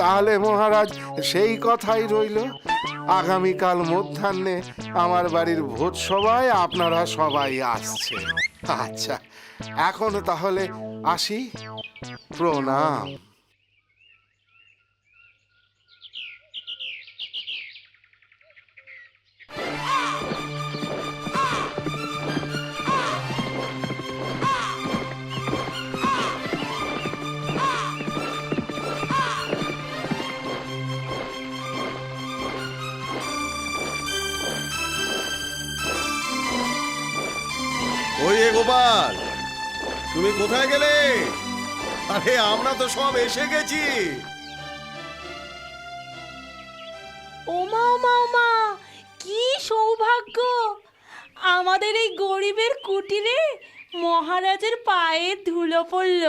তাহলে মহারাজ সেই কথাই রইল, আগামীকাল মধ্যাহ্নে আমার বাড়ির ভোজ সভায় আপনারা সবাই আসছে। আচ্ছা, এখন তাহলে আসি, প্রণাম। ওই গোপাল, তুমি কোথায় গেলে? আরে আমরা তো সব এসে গেছি। ওমা ওমা ওমা, কি সৌভাগ্য! আমাদের এই গরিবের কুটিরে মহারাজের পায়ে ধুলো পড়ল।